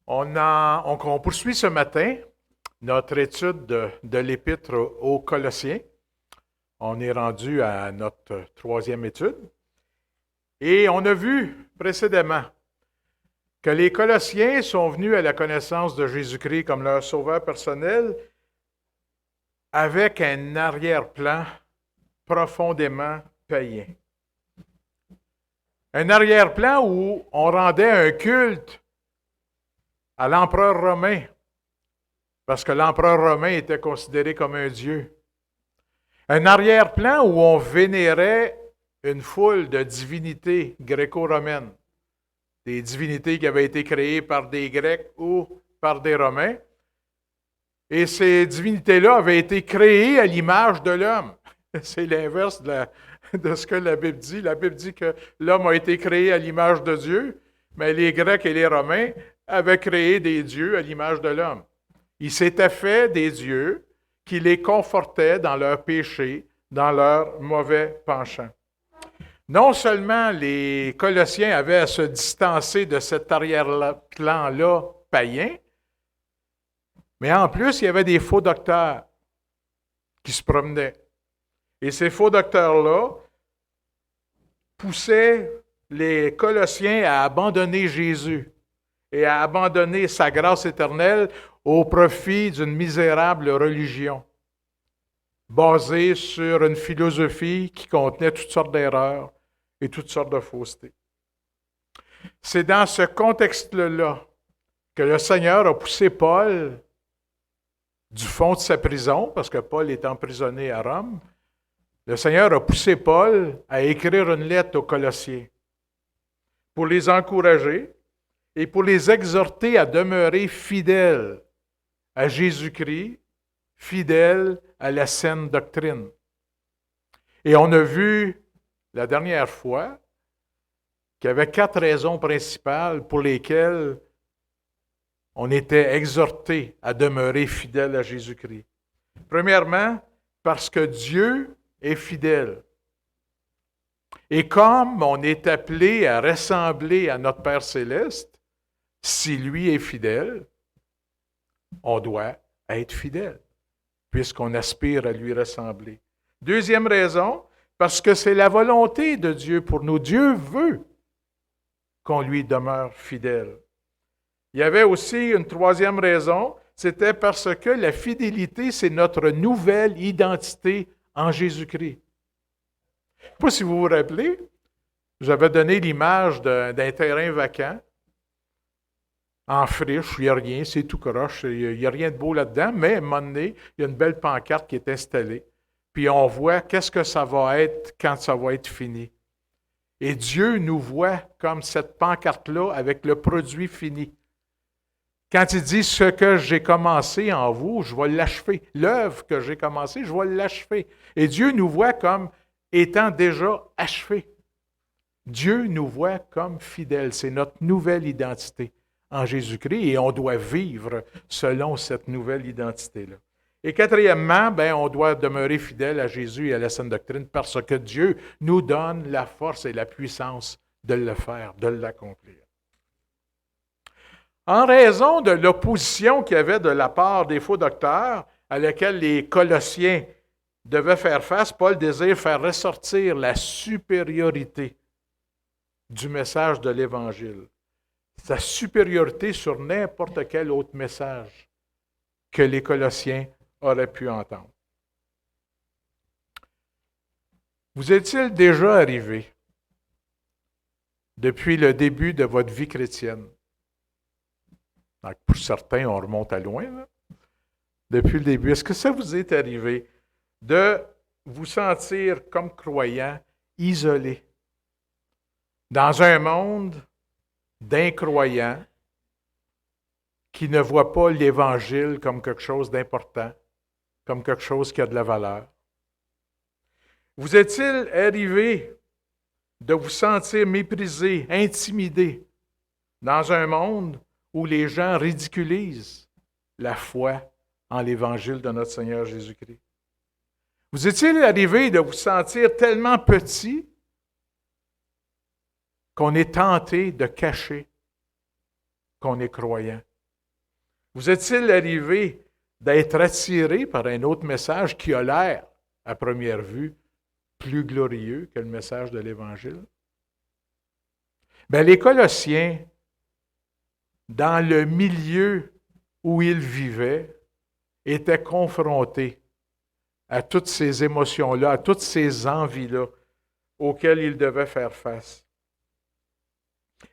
On poursuit ce matin notre étude de l'Épître aux Colossiens. On est rendu à notre troisième étude. Et on a vu précédemment que les Colossiens sont venus à la connaissance de Jésus-Christ comme leur sauveur personnel avec un arrière-plan profondément païen. Un arrière-plan où on rendait un culte à l'empereur romain, parce que l'empereur romain était considéré comme un dieu. Un arrière-plan où on vénérait une foule de divinités gréco-romaines, des divinités qui avaient été créées par des Grecs ou par des Romains. Et ces divinités-là avaient été créées à l'image de l'homme. C'est l'inverse de ce que la Bible dit. La Bible dit que l'homme a été créé à l'image de Dieu, mais les Grecs et les Romains avaient créé des dieux à l'image de l'homme. Ils s'étaient fait des dieux qui les confortaient dans leurs péchés, dans leurs mauvais penchants. Non seulement les Colossiens avaient à se distancer de cet arrière-plan-là païen, mais en plus, il y avait des faux docteurs qui se promenaient. Et ces faux docteurs-là poussaient les Colossiens à abandonner Jésus et à abandonner sa grâce éternelle au profit d'une misérable religion, basée sur une philosophie qui contenait toutes sortes d'erreurs et toutes sortes de faussetés. C'est dans ce contexte-là que le Seigneur a poussé Paul du fond de sa prison, parce que Paul est emprisonné à Rome. Le Seigneur a poussé Paul à écrire une lettre aux Colossiens pour les encourager et pour les exhorter à demeurer fidèles à Jésus-Christ, fidèles à la saine doctrine. Et on a vu la dernière fois qu'il y avait 4 raisons principales pour lesquelles on était exhorté à demeurer fidèle à Jésus-Christ. Premièrement, parce que Dieu est fidèle. Et comme on est appelé à ressembler à notre Père céleste, si lui est fidèle, on doit être fidèle, puisqu'on aspire à lui ressembler. Deuxième raison, parce que c'est la volonté de Dieu pour nous. Dieu veut qu'on lui demeure fidèle. Il y avait aussi une troisième raison, c'était parce que la fidélité, c'est notre nouvelle identité en Jésus-Christ. Je ne sais pas si vous vous rappelez, j'avais donné l'image d'un terrain vacant, en friche, il n'y a rien, c'est tout croche, il n'y a rien de beau là-dedans, mais à un moment donné, il y a une belle pancarte qui est installée. Puis on voit qu'est-ce que ça va être quand ça va être fini. Et Dieu nous voit comme cette pancarte-là avec le produit fini. Quand il dit « ce que j'ai commencé en vous, je vais l'achever. L'œuvre que j'ai commencée, je vais l'achever. » Et Dieu nous voit comme étant déjà achevé. Dieu nous voit comme fidèles. C'est notre nouvelle identité en Jésus-Christ et on doit vivre selon cette nouvelle identité-là. Et quatrièmement, on doit demeurer fidèle à Jésus et à la saine doctrine parce que Dieu nous donne la force et la puissance de le faire, de l'accomplir. En raison de l'opposition qu'il y avait de la part des faux docteurs à laquelle les Colossiens devaient faire face, Paul désire faire ressortir la supériorité du message de l'Évangile. Sa supériorité sur n'importe quel autre message que les Colossiens auraient pu entendre. Vous est-il déjà arrivé, depuis le début de votre vie chrétienne, donc pour certains, on remonte à loin, là, depuis le début, est-ce que ça vous est arrivé de vous sentir comme croyant isolé dans un monde d'incroyants qui ne voient pas l'Évangile comme quelque chose d'important, comme quelque chose qui a de la valeur? Vous est-il arrivé de vous sentir méprisé, intimidé dans un monde où les gens ridiculisent la foi en l'Évangile de notre Seigneur Jésus-Christ? Vous est-il arrivé de vous sentir tellement petit qu'on est tenté de cacher qu'on est croyant? Vous est-il arrivé d'être attiré par un autre message qui a l'air, à première vue, plus glorieux que le message de l'Évangile? Bien, les Colossiens, dans le milieu où ils vivaient, étaient confrontés à toutes ces émotions-là, à toutes ces envies-là auxquelles ils devaient faire face.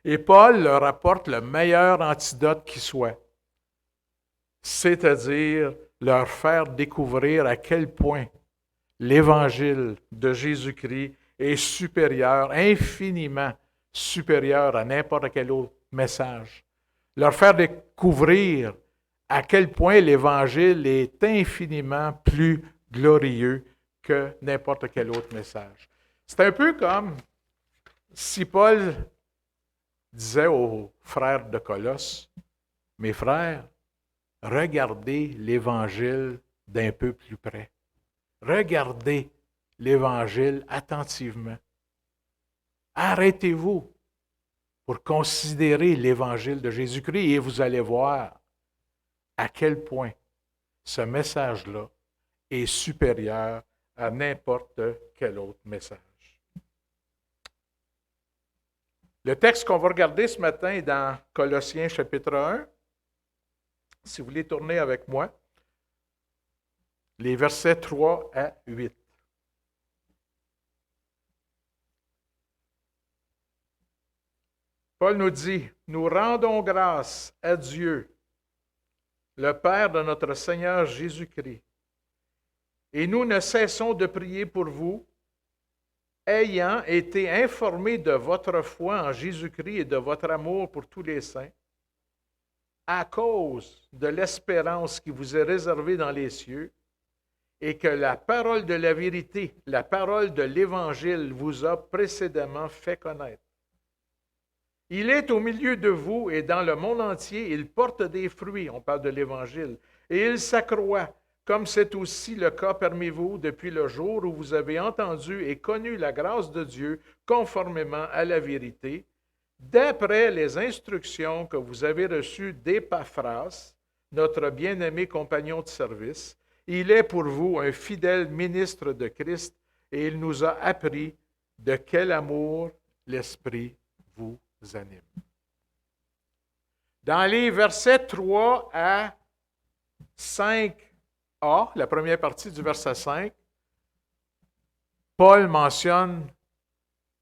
Et Paul leur apporte le meilleur antidote qui soit, c'est-à-dire leur faire découvrir à quel point l'Évangile de Jésus-Christ est supérieur, infiniment supérieur à n'importe quel autre message. Leur faire découvrir à quel point l'Évangile est infiniment plus glorieux que n'importe quel autre message. C'est un peu comme si Paul disait aux frères de Colosse, « Mes frères, regardez l'Évangile d'un peu plus près. Regardez l'Évangile attentivement. Arrêtez-vous pour considérer l'Évangile de Jésus-Christ et vous allez voir à quel point ce message-là est supérieur à n'importe quel autre message. » Le texte qu'on va regarder ce matin est dans Colossiens chapitre 1. Si vous voulez tourner avec moi, les versets 3 à 8. Paul nous dit, « Nous rendons grâce à Dieu, le Père de notre Seigneur Jésus-Christ, et nous ne cessons de prier pour vous, ayant été informés de votre foi en Jésus-Christ et de votre amour pour tous les saints, à cause de l'espérance qui vous est réservée dans les cieux, et que la parole de la vérité, la parole de l'Évangile vous a précédemment fait connaître. Il est au milieu de vous et dans le monde entier, il porte des fruits, on parle de l'Évangile, et il s'accroît, comme c'est aussi le cas parmi vous depuis le jour où vous avez entendu et connu la grâce de Dieu conformément à la vérité, d'après les instructions que vous avez reçues d'Épaphras, notre bien-aimé compagnon de service. Il est pour vous un fidèle ministre de Christ et il nous a appris de quel amour l'Esprit vous anime. Dans les versets 3 à 5a, la première partie du verset 5, Paul mentionne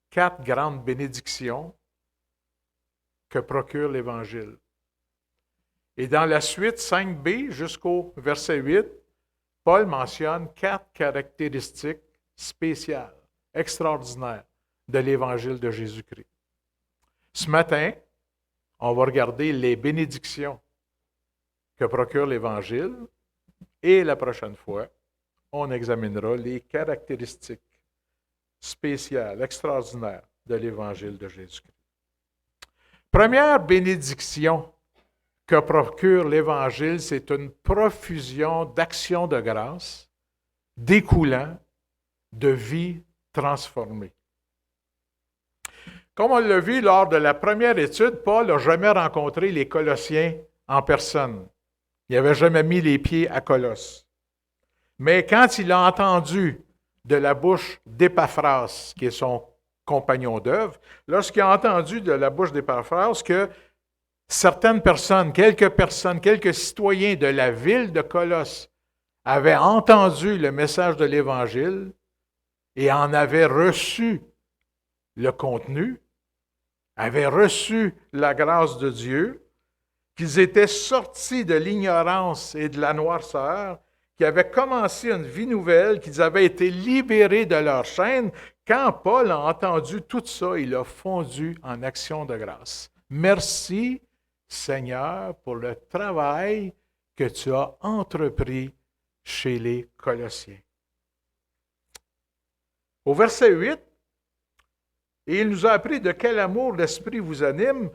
4 grandes bénédictions que procure l'Évangile. Et dans la suite, 5b jusqu'au verset 8, Paul mentionne 4 caractéristiques spéciales, extraordinaires de l'Évangile de Jésus-Christ. Ce matin, on va regarder les bénédictions que procure l'Évangile et la prochaine fois, on examinera les caractéristiques spéciales, extraordinaires de l'Évangile de Jésus-Christ. Première bénédiction que procure l'Évangile, c'est une profusion d'actions de grâce découlant de vies transformées. Comme on l'a vu lors de la première étude, Paul n'a jamais rencontré les Colossiens en personne. Il n'avait jamais mis les pieds à Colosse. Mais quand il a entendu de la bouche d'Épaphras, qui est son compagnon d'œuvre, lorsqu'il a entendu de la bouche d'Épaphras que certaines personnes, quelques citoyens de la ville de Colosse avaient entendu le message de l'Évangile et en avaient reçu le contenu, avaient reçu la grâce de Dieu, qu'ils étaient sortis de l'ignorance et de la noirceur, qu'ils avaient commencé une vie nouvelle, qu'ils avaient été libérés de leur chaîne. Quand Paul a entendu tout ça, il a fondu en action de grâce. Merci, Seigneur, pour le travail que tu as entrepris chez les Colossiens. Au verset 8, « Et il nous a appris de quel amour l'Esprit vous anime. »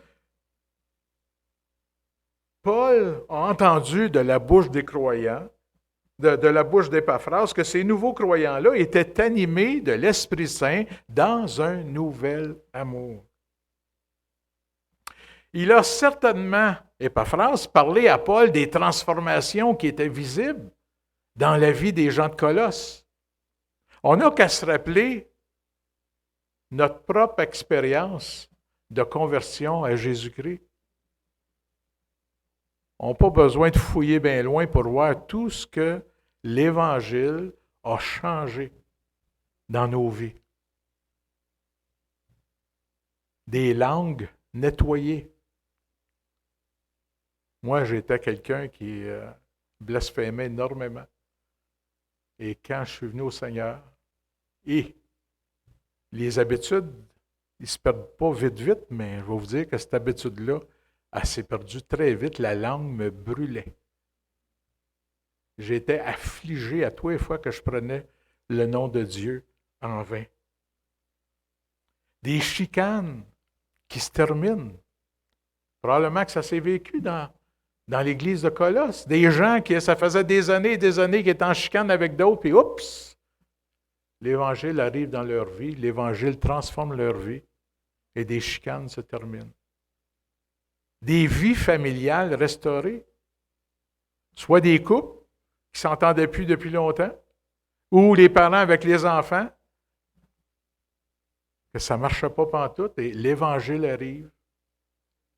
Paul a entendu de la bouche des croyants, de la bouche d'Épaphras, que ces nouveaux croyants-là étaient animés de l'Esprit Saint dans un nouvel amour. Il a certainement, Épaphras, parlé à Paul des transformations qui étaient visibles dans la vie des gens de Colosse. On n'a qu'à se rappeler notre propre expérience de conversion à Jésus-Christ. On n'a pas besoin de fouiller bien loin pour voir tout ce que l'Évangile a changé dans nos vies. Des langues nettoyées. Moi, j'étais quelqu'un qui blasphémait énormément. Et quand je suis venu au Seigneur, et les habitudes, ils ne se perdent pas vite, mais je vais vous dire que cette habitude-là, elle s'est perdue très vite. La langue me brûlait. J'étais affligé à toutes les fois que je prenais le nom de Dieu en vain. Des chicanes qui se terminent. Probablement que ça s'est vécu dans l'église de Colosse. Des gens qui, ça faisait des années et des années qu'ils étaient en chicane avec d'autres, puis oups! L'Évangile arrive dans leur vie, l'Évangile transforme leur vie, et des chicanes se terminent. Des vies familiales restaurées, soit des couples qui ne s'entendaient plus depuis longtemps, ou les parents avec les enfants, que ça ne marchait pas pantoute, et l'Évangile arrive.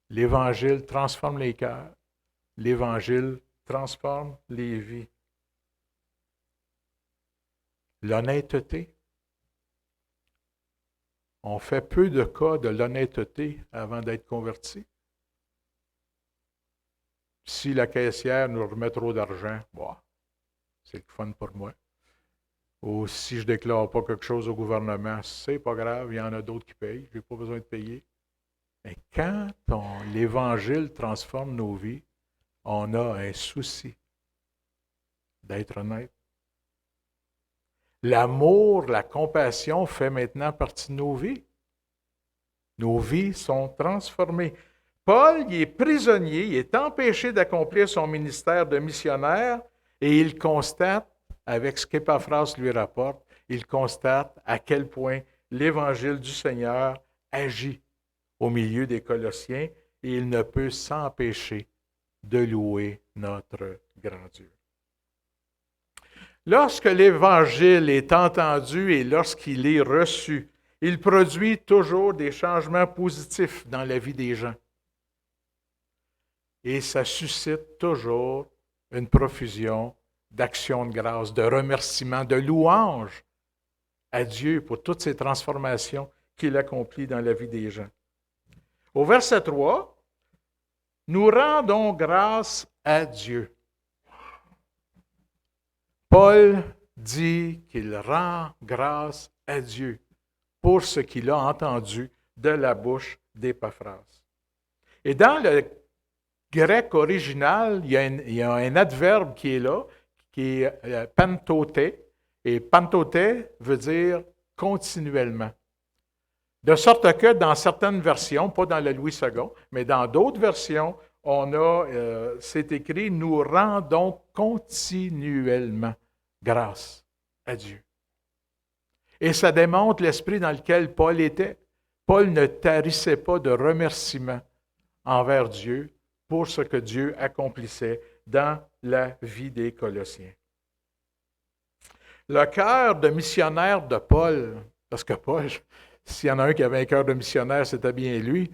L'Évangile transforme les cœurs. L'Évangile transforme les vies. L'honnêteté. On fait peu de cas de l'honnêteté avant d'être converti. Si la caissière nous remet trop d'argent, bon, c'est le fun pour moi. Ou si je ne déclare pas quelque chose au gouvernement, c'est pas grave, il y en a d'autres qui payent, je n'ai pas besoin de payer. Mais quand l'Évangile transforme nos vies, on a un souci d'être honnête. L'amour, la compassion fait maintenant partie de nos vies. Nos vies sont transformées. Paul, il est prisonnier, il est empêché d'accomplir son ministère de missionnaire et il constate, avec ce qu'Épaphras lui rapporte, il constate à quel point l'Évangile du Seigneur agit au milieu des Colossiens et il ne peut s'empêcher de louer notre grand Dieu. Lorsque l'Évangile est entendu et lorsqu'il est reçu, il produit toujours des changements positifs dans la vie des gens. Et ça suscite toujours une profusion d'actions de grâce, de remerciements, de louanges à Dieu pour toutes ces transformations qu'il accomplit dans la vie des gens. Au verset 3, nous rendons grâce à Dieu. Paul dit qu'il rend grâce à Dieu pour ce qu'il a entendu de la bouche d'Épaphras. Et dans le grec original, il y a un adverbe qui est là, qui est pantote, et pantote veut dire continuellement. De sorte que dans certaines versions, pas dans le Louis II, mais dans d'autres versions, c'est écrit « Nous rendons continuellement grâce à Dieu ». Et ça démontre l'esprit dans lequel Paul était. Paul ne tarissait pas de remerciements envers Dieu pour ce que Dieu accomplissait dans la vie des Colossiens. Le cœur de missionnaire de Paul, parce que Paul, s'il y en a un qui avait un cœur de missionnaire, c'était bien lui.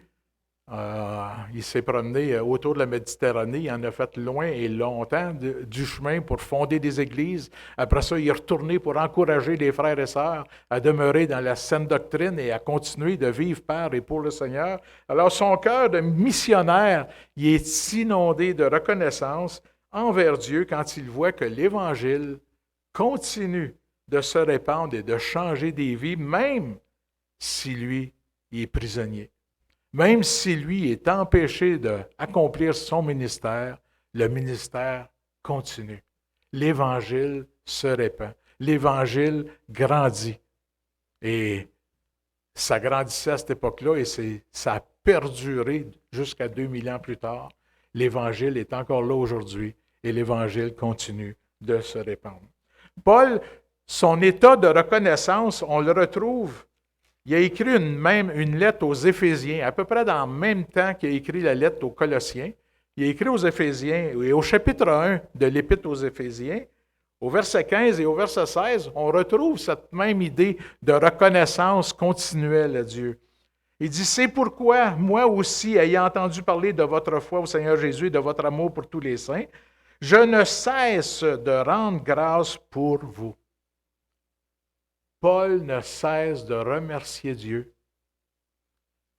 Il s'est promené autour de la Méditerranée, il en a fait loin et longtemps du chemin pour fonder des églises. Après ça, il est retourné pour encourager les frères et sœurs à demeurer dans la saine doctrine et à continuer de vivre par et pour le Seigneur. Alors son cœur de missionnaire, il est inondé de reconnaissance envers Dieu quand il voit que l'Évangile continue de se répandre et de changer des vies, même si lui, il est prisonnier. Même si lui est empêché d'accomplir son ministère, le ministère continue. L'Évangile se répand. L'Évangile grandit. Et ça grandissait à cette époque-là et ça a perduré jusqu'à 2000 ans plus tard. L'Évangile est encore là aujourd'hui et l'Évangile continue de se répandre. Paul, son état de reconnaissance, on le retrouve il a écrit une lettre aux Éphésiens, à peu près dans le même temps qu'il a écrit la lettre aux Colossiens. Il a écrit aux Éphésiens, et au chapitre 1 de l'Épître aux Éphésiens, au verset 15 et au verset 16, on retrouve cette même idée de reconnaissance continuelle à Dieu. Il dit, c'est pourquoi, moi aussi, ayant entendu parler de votre foi au Seigneur Jésus et de votre amour pour tous les saints, je ne cesse de rendre grâce pour vous. Paul ne cesse de remercier Dieu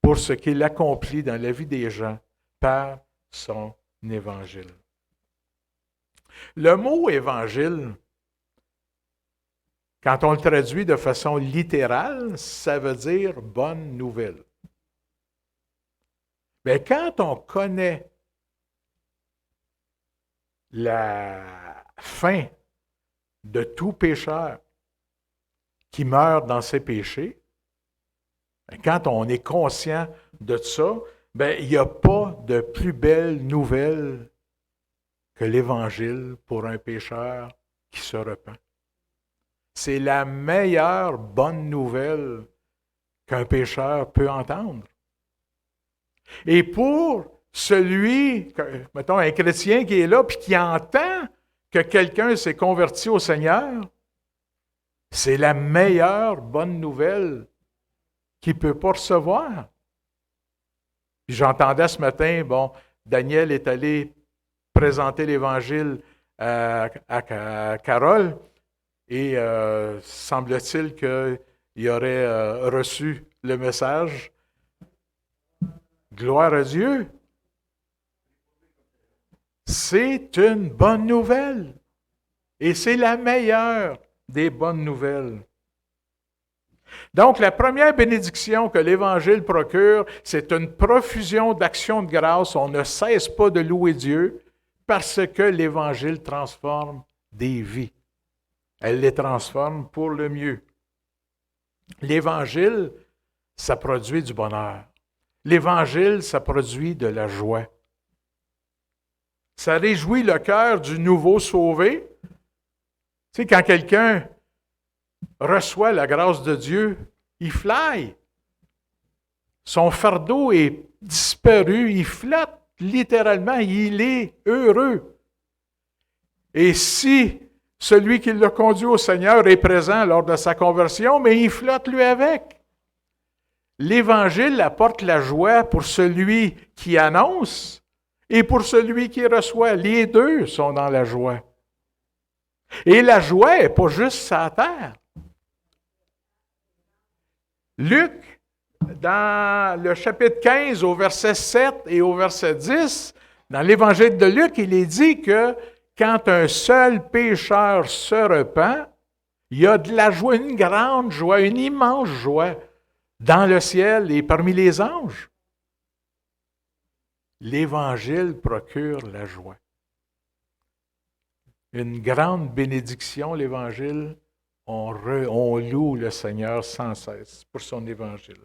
pour ce qu'il accomplit dans la vie des gens par son évangile. Le mot évangile, quand on le traduit de façon littérale, ça veut dire bonne nouvelle. Mais quand on connaît la fin de tout pécheur qui meurt dans ses péchés, quand on est conscient de ça, il n'y a pas de plus belle nouvelle que l'Évangile pour un pécheur qui se repent. C'est la meilleure bonne nouvelle qu'un pécheur peut entendre. Et pour celui, mettons un chrétien qui est là puis qui entend que quelqu'un s'est converti au Seigneur, c'est la meilleure bonne nouvelle qu'il ne peut pas recevoir. Puis j'entendais ce matin, Daniel est allé présenter l'Évangile à Carole et semble-t-il qu'il aurait reçu le message. Gloire à Dieu! C'est une bonne nouvelle. Et c'est la meilleure des bonnes nouvelles. Donc, la première bénédiction que l'Évangile procure, c'est une profusion d'actions de grâce. On ne cesse pas de louer Dieu parce que l'Évangile transforme des vies. Elle les transforme pour le mieux. L'Évangile, ça produit du bonheur. L'Évangile, ça produit de la joie. Ça réjouit le cœur du nouveau sauvé. Tu sais, quand quelqu'un reçoit la grâce de Dieu, il fly. Son fardeau est disparu, il flotte littéralement, il est heureux. Et si celui qui l'a conduit au Seigneur est présent lors de sa conversion, mais il flotte lui avec. L'Évangile apporte la joie pour celui qui annonce et pour celui qui reçoit. Les deux sont dans la joie. Et la joie n'est pas juste sa terre. Luc, dans le chapitre 15, au verset 7 et au verset 10, dans l'Évangile de Luc, il est dit que quand un seul pécheur se repent, il y a de la joie, une grande joie, une immense joie dans le ciel et parmi les anges. L'Évangile procure la joie. Une grande bénédiction, l'Évangile. On loue le Seigneur sans cesse pour son Évangile.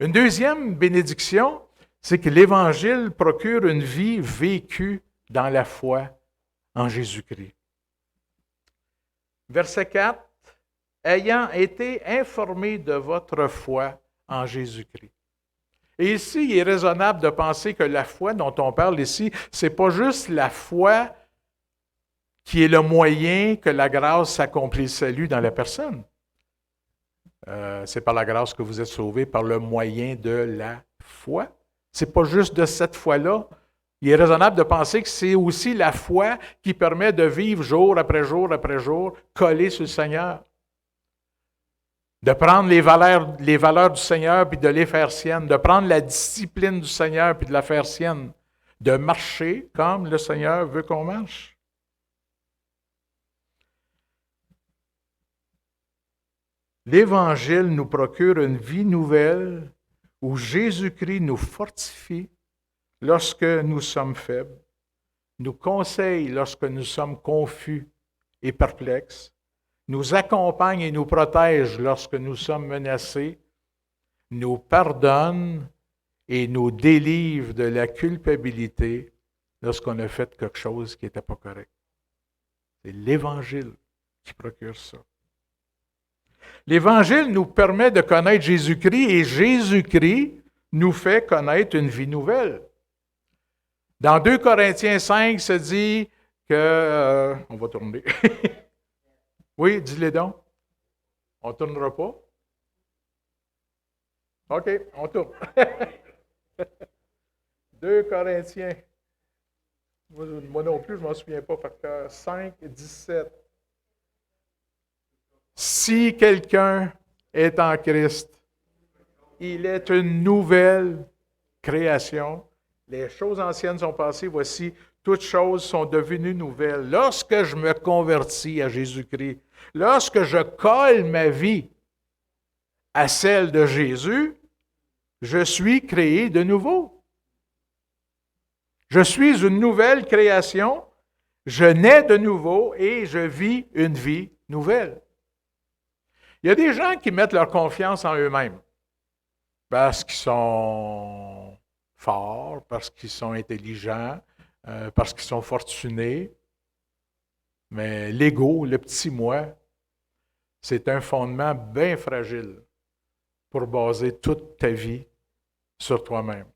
Une deuxième bénédiction, c'est que l'Évangile procure une vie vécue dans la foi en Jésus-Christ. Verset 4, « Ayant été informés de votre foi en Jésus-Christ. » Et ici, il est raisonnable de penser que la foi dont on parle ici, ce n'est pas juste la foi qui est le moyen que la grâce s'accomplit le salut dans la personne. C'est par la grâce que vous êtes sauvés, par le moyen de la foi. Ce n'est pas juste de cette foi-là. Il est raisonnable de penser que c'est aussi la foi qui permet de vivre jour après jour après jour, collé sur le Seigneur. De prendre les valeurs du Seigneur puis de les faire siennes. De prendre la discipline du Seigneur puis de la faire sienne. De marcher comme le Seigneur veut qu'on marche. L'Évangile nous procure une vie nouvelle où Jésus-Christ nous fortifie lorsque nous sommes faibles, nous conseille lorsque nous sommes confus et perplexes, nous accompagne et nous protège lorsque nous sommes menacés, nous pardonne et nous délivre de la culpabilité lorsqu'on a fait quelque chose qui n'était pas correct. C'est l'Évangile qui procure ça. L'Évangile nous permet de connaître Jésus-Christ et Jésus-Christ nous fait connaître une vie nouvelle. Dans 2 Corinthiens 5, se dit que... on va tourner. Oui, dis-les donc. On ne tournera pas? OK, on tourne. 2 Corinthiens. Moi non plus, je ne m'en souviens pas. Fait que 5, 17. Si quelqu'un est en Christ, il est une nouvelle création. Les choses anciennes sont passées, voici, toutes choses sont devenues nouvelles. Lorsque je me convertis à Jésus-Christ, lorsque je colle ma vie à celle de Jésus, je suis créé de nouveau. Je suis une nouvelle création, je nais de nouveau et je vis une vie nouvelle. Il y a des gens qui mettent leur confiance en eux-mêmes parce qu'ils sont forts, parce qu'ils sont intelligents, parce qu'ils sont fortunés. Mais l'ego, le petit moi, c'est un fondement bien fragile pour baser toute ta vie sur toi-même.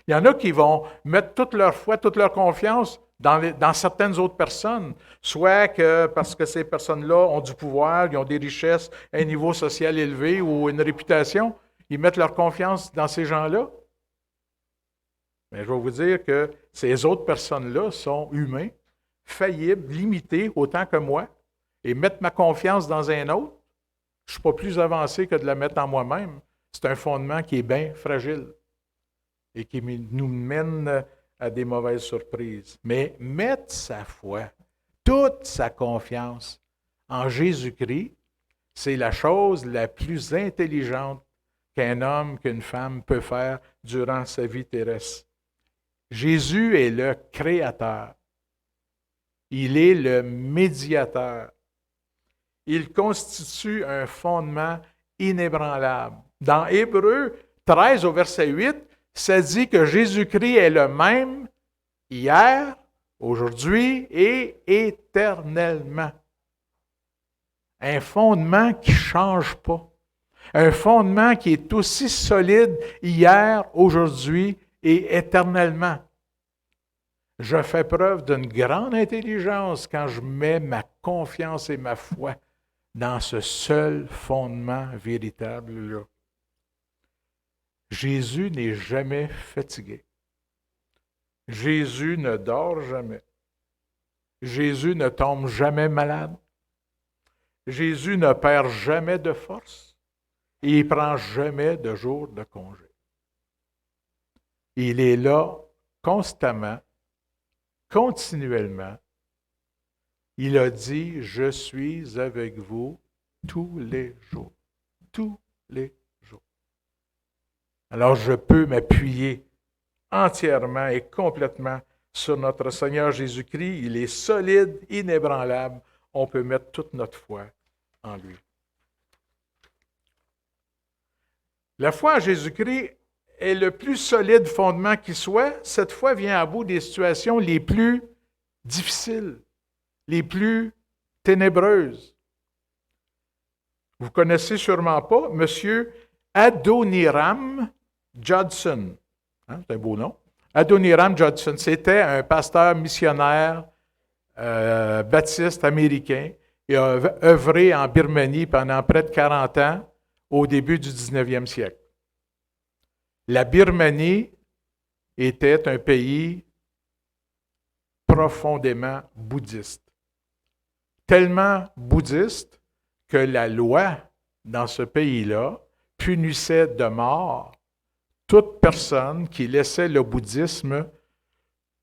Il y en a qui vont mettre toute leur foi, toute leur confiance dans certaines autres personnes, soit que parce que ces personnes-là ont du pouvoir, ils ont des richesses, un niveau social élevé ou une réputation, ils mettent leur confiance dans ces gens-là. Mais je vais vous dire que ces autres personnes-là sont humains, faillibles, limités autant que moi, et mettre ma confiance dans un autre, je ne suis pas plus avancé que de la mettre en moi-même. C'est un fondement qui est bien fragile et qui nous mène à des mauvaises surprises. Mais mettre sa foi, toute sa confiance en Jésus-Christ, c'est la chose la plus intelligente qu'un homme, qu'une femme peut faire durant sa vie terrestre. Jésus est le Créateur. Il est le médiateur. Il constitue un fondement inébranlable. Dans Hébreux 13 au verset 8, ça dit que Jésus-Christ est le même hier, aujourd'hui et éternellement. Un fondement qui ne change pas. Un fondement qui est aussi solide hier, aujourd'hui et éternellement. Je fais preuve d'une grande intelligence quand je mets ma confiance et ma foi dans ce seul fondement véritable-là. Jésus n'est jamais fatigué. Jésus ne dort jamais. Jésus ne tombe jamais malade. Jésus ne perd jamais de force. Et il ne prend jamais de jour de congé. Il est là constamment, continuellement. Il a dit, je suis avec vous tous les jours. Tous les jours. Alors je peux m'appuyer entièrement et complètement sur notre Seigneur Jésus-Christ. Il est solide, inébranlable. On peut mettre toute notre foi en lui. La foi en Jésus-Christ est le plus solide fondement qui soit. Cette foi vient à bout des situations les plus difficiles, les plus ténébreuses. Vous ne connaissez sûrement pas M. Adoniram Judson. C'est un beau nom. Adoniram Judson, c'était un pasteur missionnaire baptiste américain. Il a œuvré en Birmanie pendant près de 40 ans au début du 19e siècle. La Birmanie était un pays profondément bouddhiste. Tellement bouddhiste que la loi dans ce pays-là punissait de mort toute personne qui laissait le bouddhisme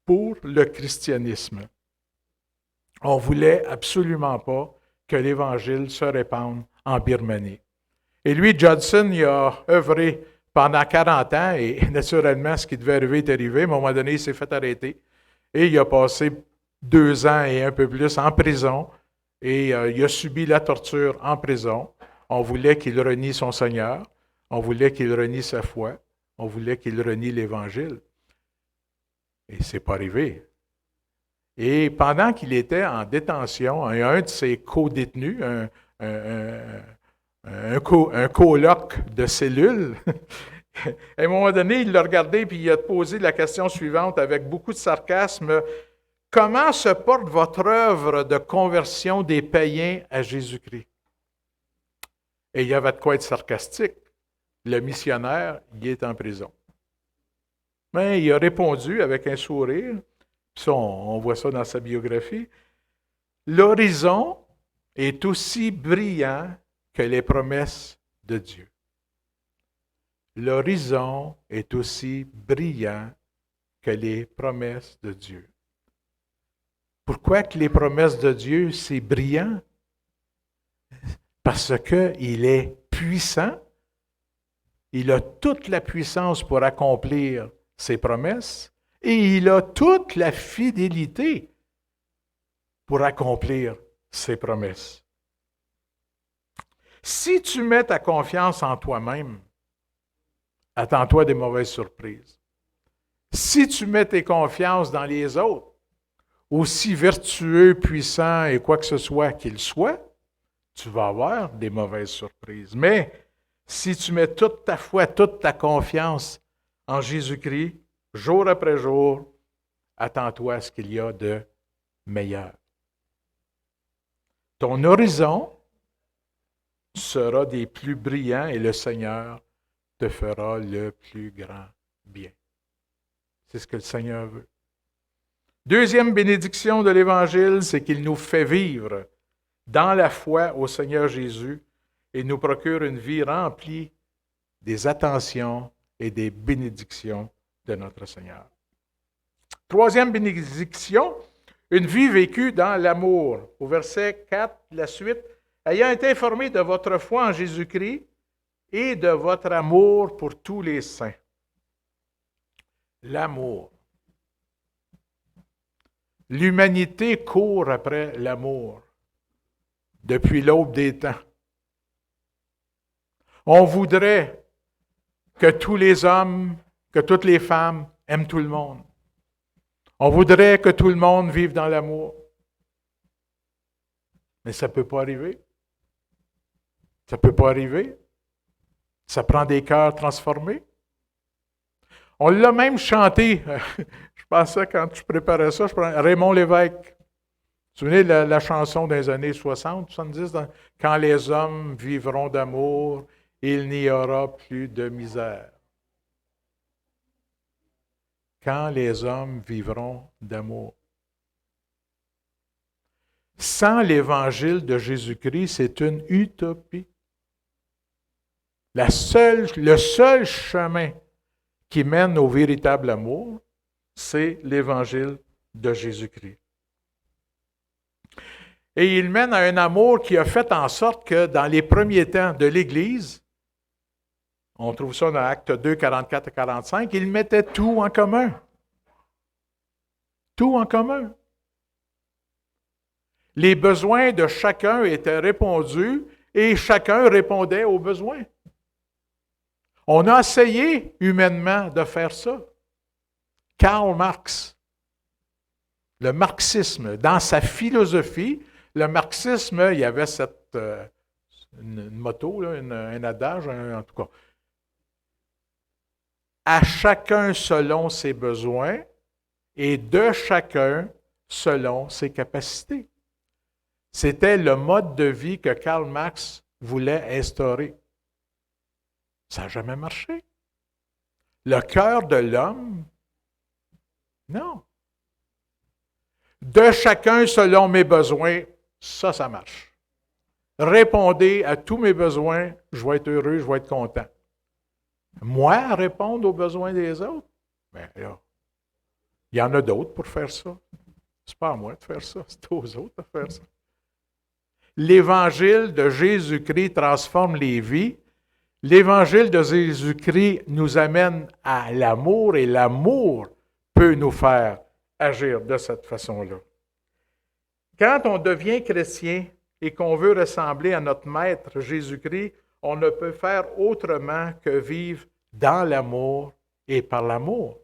pour le christianisme. On ne voulait absolument pas que l'Évangile se répande en Birmanie. Et lui, Judson, il a œuvré pendant 40 ans et naturellement, ce qui devait arriver est arrivé. À un moment donné, il s'est fait arrêter et il a passé 2 ans et un peu plus en prison et il a subi la torture en prison. On voulait qu'il renie son Seigneur, on voulait qu'il renie sa foi, on voulait qu'il renie l'Évangile. Et ce n'est pas arrivé. Et pendant qu'il était en détention, un de ses co-détenus, un colloque de cellules. À un moment donné, il l'a regardé et il a posé la question suivante avec beaucoup de sarcasme. Comment se porte votre œuvre de conversion des païens à Jésus-Christ? Et il y avait de quoi être sarcastique. Le missionnaire, il est en prison. Mais il a répondu avec un sourire, ça, on voit ça dans sa biographie, l'horizon est aussi brillant que les promesses de Dieu. L'horizon est aussi brillant que les promesses de Dieu. Pourquoi que les promesses de Dieu, c'est brillant? Parce qu'il est puissant, il a toute la puissance pour accomplir ses promesses et il a toute la fidélité pour accomplir ses promesses. Si tu mets ta confiance en toi-même, attends-toi des mauvaises surprises. Si tu mets tes confiances dans les autres, aussi vertueux, puissants et quoi que ce soit qu'ils soient, tu vas avoir des mauvaises surprises. Mais si tu mets toute ta foi, toute ta confiance en Jésus-Christ, jour après jour, attends-toi à ce qu'il y a de meilleur. Ton horizon sera des plus brillants et le Seigneur te fera le plus grand bien. C'est ce que le Seigneur veut. Deuxième bénédiction de l'Évangile, c'est qu'il nous fait vivre dans la foi au Seigneur Jésus et nous procure une vie remplie des attentions et des bénédictions de notre Seigneur. Troisième bénédiction, une vie vécue dans l'amour. Au verset 4, la suite, « Ayant été informé de votre foi en Jésus-Christ et de votre amour pour tous les saints. » L'amour. L'humanité court après l'amour depuis l'aube des temps. On voudrait que tous les hommes, que toutes les femmes aiment tout le monde. On voudrait que tout le monde vive dans l'amour. Mais ça ne peut pas arriver. Ça ne peut pas arriver. Ça prend des cœurs transformés. On l'a même chanté. Je pensais quand je préparais ça, Raymond Lévesque. Vous vous souvenez de la chanson des années 60, 70, « Quand les hommes vivront d'amour, il n'y aura plus de misère. » Quand les hommes vivront d'amour. Sans l'Évangile de Jésus-Christ, c'est une utopie. Le seul chemin qui mène au véritable amour, c'est l'Évangile de Jésus-Christ. Et il mène à un amour qui a fait en sorte que dans les premiers temps de l'Église, on trouve ça dans Actes 2, 44 et 45, il mettait tout en commun. Tout en commun. Les besoins de chacun étaient répondus et chacun répondait aux besoins. On a essayé humainement de faire ça. Karl Marx, le marxisme, dans sa philosophie, le marxisme, il y avait une motto, là, un adage, en tout cas. À chacun selon ses besoins et de chacun selon ses capacités. C'était le mode de vie que Karl Marx voulait instaurer. Ça n'a jamais marché. Le cœur de l'homme, non. De chacun selon mes besoins, ça marche. Répondez à tous mes besoins, je vais être heureux, je vais être content. Moi, répondre aux besoins des autres? Bien là, il y en a d'autres pour faire ça. C'est pas à moi de faire ça, c'est aux autres de faire ça. L'Évangile de Jésus-Christ transforme les vies. L'Évangile de Jésus-Christ nous amène à l'amour et l'amour peut nous faire agir de cette façon-là. Quand on devient chrétien et qu'on veut ressembler à notre Maître Jésus-Christ, on ne peut faire autrement que vivre dans l'amour et par l'amour.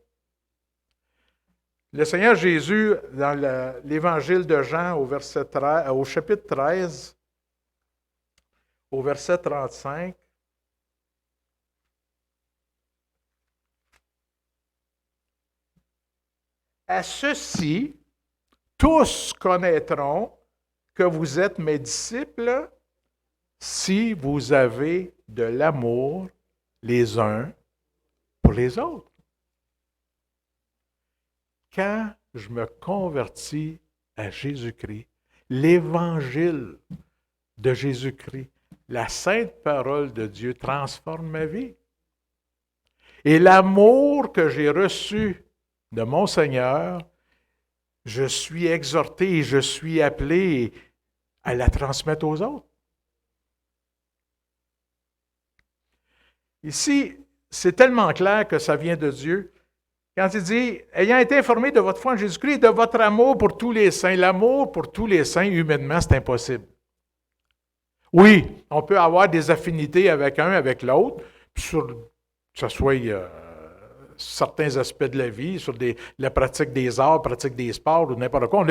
Le Seigneur Jésus, dans l'Évangile de Jean, au chapitre 13, au verset 35. À ceci, tous connaîtront que vous êtes mes disciples si vous avez de l'amour les uns pour les autres. Quand je me convertis à Jésus-Christ, l'évangile de Jésus-Christ, la sainte parole de Dieu transforme ma vie. Et l'amour que j'ai reçu de mon Seigneur, je suis exhorté et je suis appelé à la transmettre aux autres. Ici, c'est tellement clair que ça vient de Dieu. Quand il dit, ayant été informé de votre foi en Jésus-Christ et de votre amour pour tous les saints, l'amour pour tous les saints, humainement, c'est impossible. Oui, on peut avoir des affinités avec un, avec l'autre, sur, que ce soit certains aspects de la vie, sur la pratique des arts, pratique des sports ou n'importe quoi.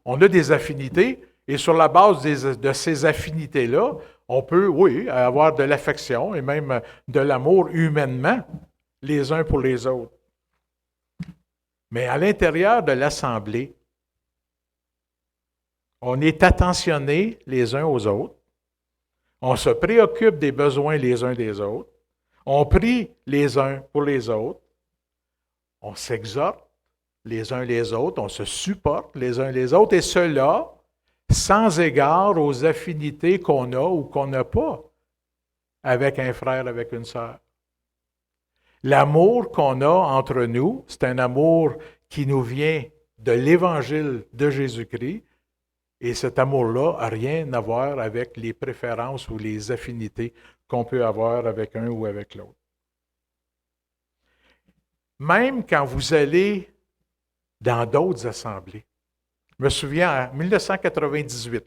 On a des affinités et sur la base de ces affinités-là, on peut, oui, avoir de l'affection et même de l'amour humainement les uns pour les autres. Mais à l'intérieur de l'Assemblée, on est attentionnés les uns aux autres, on se préoccupe des besoins les uns des autres, on prie les uns pour les autres, on s'exhorte les uns les autres, on se supporte les uns les autres, et cela sans égard aux affinités qu'on a ou qu'on n'a pas avec un frère, avec une sœur. L'amour qu'on a entre nous, c'est un amour qui nous vient de l'Évangile de Jésus-Christ, et cet amour-là n'a rien à voir avec les préférences ou les affinités qu'on peut avoir avec un ou avec l'autre. Même quand vous allez dans d'autres assemblées. Je me souviens, en 1998,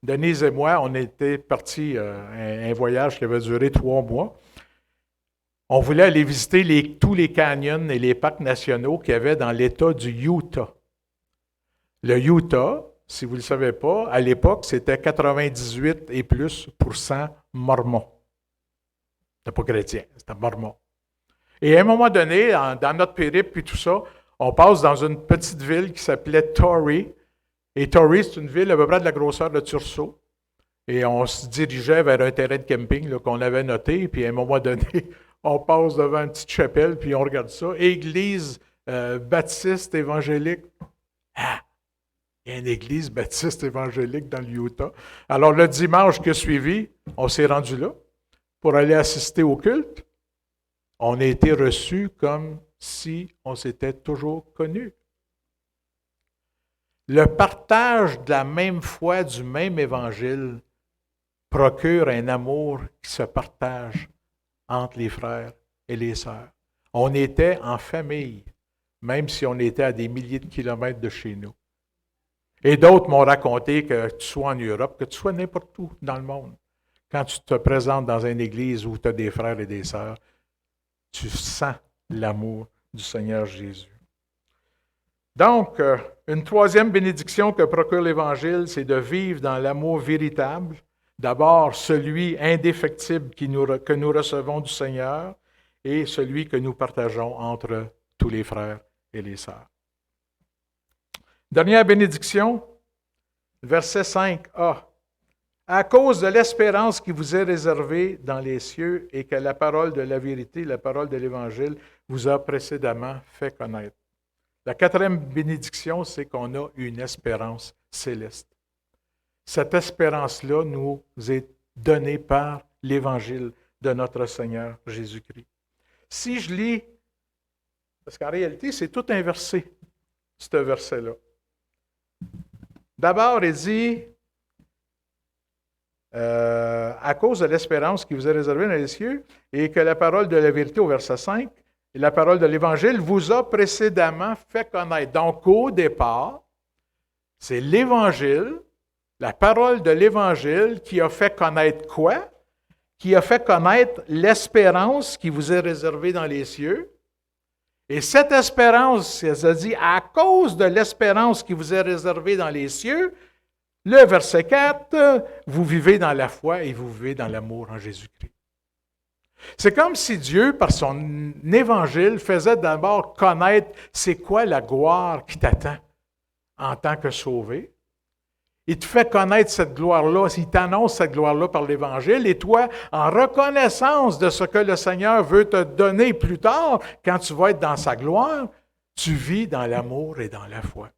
Denise et moi, on était partis un voyage qui avait duré 3 mois. On voulait aller visiter tous les canyons et les parcs nationaux qu'il y avait dans l'État du Utah. Le Utah, si vous ne le savez pas, à l'époque, c'était 98 et plus % mormons. C'était pas chrétien, c'était mormon. Et à un moment donné, dans notre périple puis tout ça, on passe dans une petite ville qui s'appelait Torrey. Et Torrey, c'est une ville à peu près de la grosseur de Tursault. Et on se dirigeait vers un terrain de camping là, qu'on avait noté. Puis à un moment donné, on passe devant une petite chapelle, puis on regarde ça. Église baptiste évangélique. Ah! Il y a une église baptiste évangélique dans le Utah. Alors le dimanche qui a suivi, on s'est rendu là pour aller assister au culte. On a été reçus comme si on s'était toujours connus. Le partage de la même foi, du même évangile, procure un amour qui se partage entre les frères et les sœurs. On était en famille, même si on était à des milliers de kilomètres de chez nous. Et d'autres m'ont raconté que tu sois en Europe, que tu sois n'importe où dans le monde, quand tu te présentes dans une église où tu as des frères et des sœurs, tu sens l'amour du Seigneur Jésus. Donc, une troisième bénédiction que procure l'Évangile, c'est de vivre dans l'amour véritable. D'abord, celui indéfectible que nous recevons du Seigneur et celui que nous partageons entre tous les frères et les sœurs. Dernière bénédiction, verset 5a. À cause de l'espérance qui vous est réservée dans les cieux et que la parole de la vérité, la parole de l'Évangile, vous a précédemment fait connaître. La quatrième bénédiction, c'est qu'on a une espérance céleste. Cette espérance-là nous est donnée par l'Évangile de notre Seigneur Jésus-Christ. Si je lis, parce qu'en réalité, c'est tout inversé, ce verset-là. D'abord, il dit, à cause de l'espérance qui vous est réservée dans les cieux, et que la parole de la vérité, au verset 5, et la parole de l'Évangile vous a précédemment fait connaître. Donc, au départ, c'est l'Évangile, la parole de l'Évangile qui a fait connaître quoi? Qui a fait connaître l'espérance qui vous est réservée dans les cieux. Et cette espérance, ça dit, à cause de l'espérance qui vous est réservée dans les cieux, Le verset 4, vous vivez dans la foi et vous vivez dans l'amour en Jésus-Christ. C'est comme si Dieu, par son évangile, faisait d'abord connaître c'est quoi la gloire qui t'attend en tant que sauvé. Il te fait connaître cette gloire-là, il t'annonce cette gloire-là par l'Évangile, et toi, en reconnaissance de ce que le Seigneur veut te donner plus tard, quand tu vas être dans sa gloire, tu vis dans l'amour et dans la foi.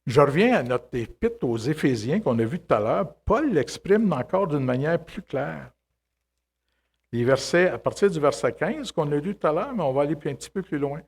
Je reviens à notre épître aux Éphésiens qu'on a vu tout à l'heure. Paul l'exprime encore d'une manière plus claire. Les versets, à partir du verset 15 qu'on a lu tout à l'heure, mais on va aller un petit peu plus loin.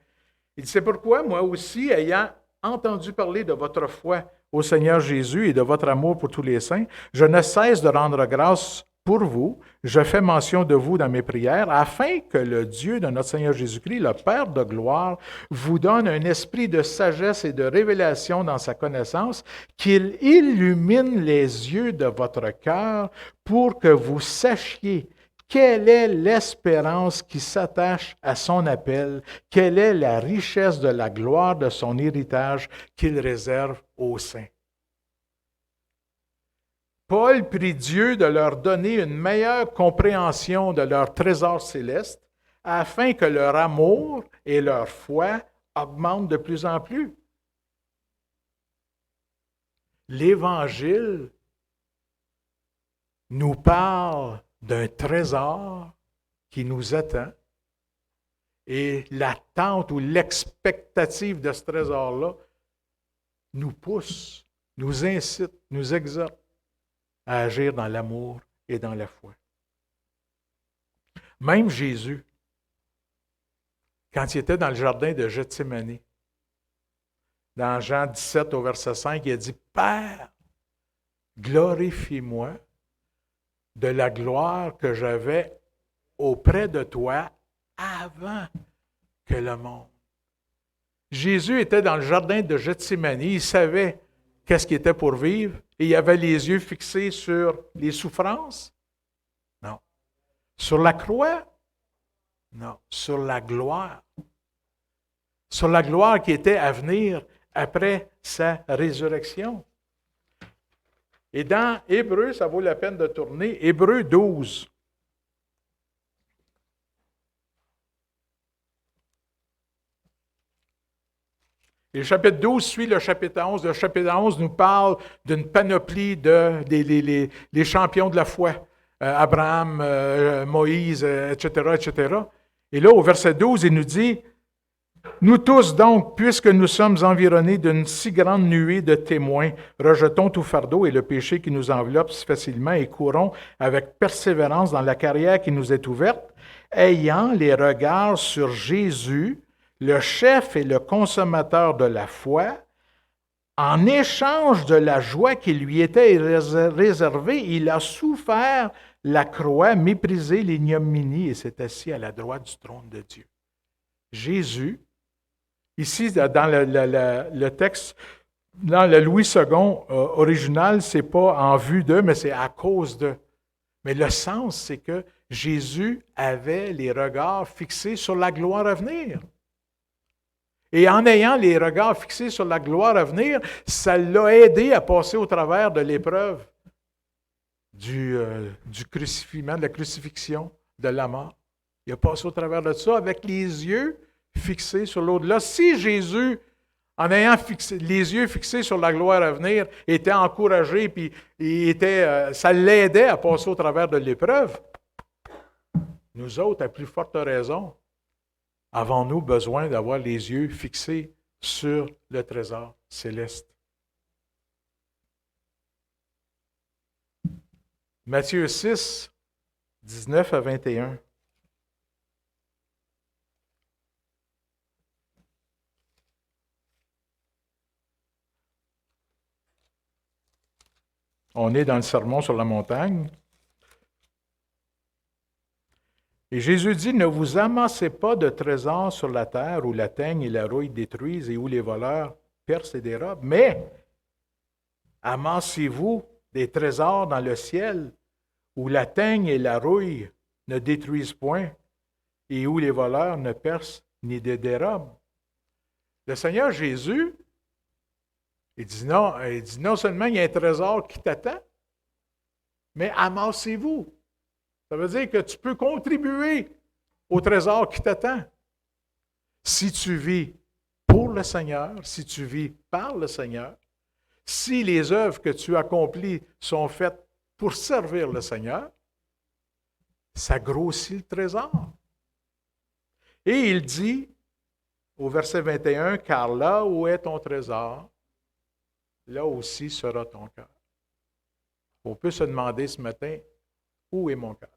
Il dit, c'est pourquoi moi aussi, ayant entendu parler de votre foi au Seigneur Jésus et de votre amour pour tous les saints, je ne cesse de rendre grâce pour vous. Je fais mention de vous dans mes prières, afin que le Dieu de notre Seigneur Jésus-Christ, le Père de gloire, vous donne un esprit de sagesse et de révélation dans sa connaissance, qu'il illumine les yeux de votre cœur pour que vous sachiez quelle est l'espérance qui s'attache à son appel? Quelle est la richesse de la gloire de son héritage qu'il réserve aux saints? Paul prie Dieu de leur donner une meilleure compréhension de leur trésor céleste afin que leur amour et leur foi augmentent de plus en plus. L'Évangile nous parle d'un trésor qui nous attend. Et l'attente ou l'expectative de ce trésor-là nous pousse, nous incite, nous exhorte à agir dans l'amour et dans la foi. Même Jésus, quand il était dans le jardin de Gethsémani, dans Jean 17 au verset 5, il a dit, « Père, glorifie-moi de la gloire que j'avais auprès de toi avant que le monde. » Jésus était dans le jardin de Gethsémani, il savait qu'est-ce qu'il était pour vivre, et il avait les yeux fixés sur les souffrances? Non. Sur la croix? Non. Sur la gloire. Sur la gloire qui était à venir après sa résurrection. Et dans Hébreux, ça vaut la peine de tourner, Hébreux 12. Et le chapitre 12 suit le chapitre 11. Le chapitre 11 nous parle d'une panoplie des champions de la foi. Abraham, Moïse, etc., etc. Et là, au verset 12, il nous dit, « Nous tous donc, puisque nous sommes environnés d'une si grande nuée de témoins, rejetons tout fardeau et le péché qui nous enveloppe si facilement et courons avec persévérance dans la carrière qui nous est ouverte, ayant les regards sur Jésus, le chef et le consommateur de la foi. En échange de la joie qui lui était réservée, il a souffert la croix, méprisé l'ignominie et s'est assis à la droite du trône de Dieu. » Jésus, ici, dans le texte, dans le Louis II original, ce n'est pas en vue de, mais c'est à cause de. Mais le sens, c'est que Jésus avait les regards fixés sur la gloire à venir. Et en ayant les regards fixés sur la gloire à venir, ça l'a aidé à passer au travers de l'épreuve du crucifixion, de la crucifixion, de la mort. Il a passé au travers de ça avec les yeux fixés sur l'au-delà. Si Jésus, en ayant les yeux fixés sur la gloire à venir, était encouragé, puis ça l'aidait à passer au travers de l'épreuve, nous autres, à plus forte raison, avons-nous besoin d'avoir les yeux fixés sur le trésor céleste? Matthieu 6, 19 à 21. On est dans le sermon sur la montagne. Et Jésus dit, « Ne vous amassez pas de trésors sur la terre où la teigne et la rouille détruisent et où les voleurs percent et dérobent, mais amassez-vous des trésors dans le ciel où la teigne et la rouille ne détruisent point et où les voleurs ne percent ni ne dérobent. » Le Seigneur Jésus, il dit non seulement il y a un trésor qui t'attend, mais amassez-vous. Ça veut dire que tu peux contribuer au trésor qui t'attend. Si tu vis pour le Seigneur, si tu vis par le Seigneur, si les œuvres que tu accomplis sont faites pour servir le Seigneur, ça grossit le trésor. Et il dit au verset 21, « Car là où est ton trésor, là aussi sera ton cœur. » On peut se demander ce matin, où est mon cœur?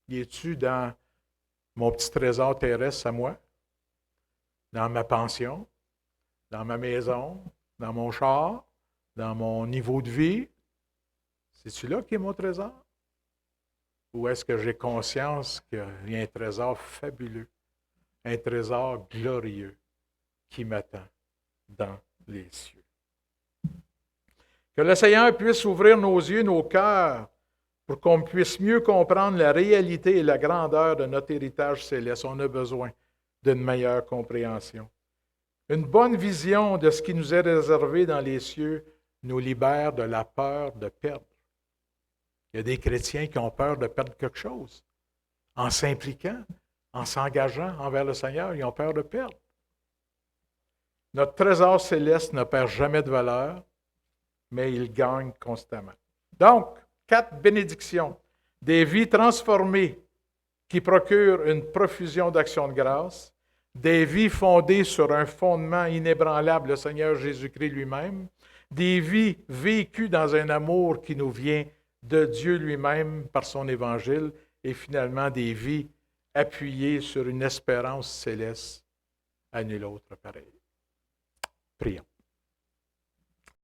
Y es-tu dans mon petit trésor terrestre à moi? Dans ma pension? Dans ma maison? Dans mon char? Dans mon niveau de vie? C'est-tu là qui est mon trésor? Ou est-ce que j'ai conscience qu'il y a un trésor fabuleux, un trésor glorieux qui m'attend dans les cieux? Que le Seigneur puisse ouvrir nos yeux, nos cœurs, pour qu'on puisse mieux comprendre la réalité et la grandeur de notre héritage céleste. On a besoin d'une meilleure compréhension. Une bonne vision de ce qui nous est réservé dans les cieux nous libère de la peur de perdre. Il y a des chrétiens qui ont peur de perdre quelque chose. En s'impliquant, en s'engageant envers le Seigneur, ils ont peur de perdre. Notre trésor céleste ne perd jamais de valeur, mais il gagne constamment. Donc, 4 bénédictions. Des vies transformées qui procurent une profusion d'actions de grâce. Des vies fondées sur un fondement inébranlable, le Seigneur Jésus-Christ lui-même. Des vies vécues dans un amour qui nous vient de Dieu lui-même par son évangile. Et finalement, des vies appuyées sur une espérance céleste à nul autre pareil. Prions.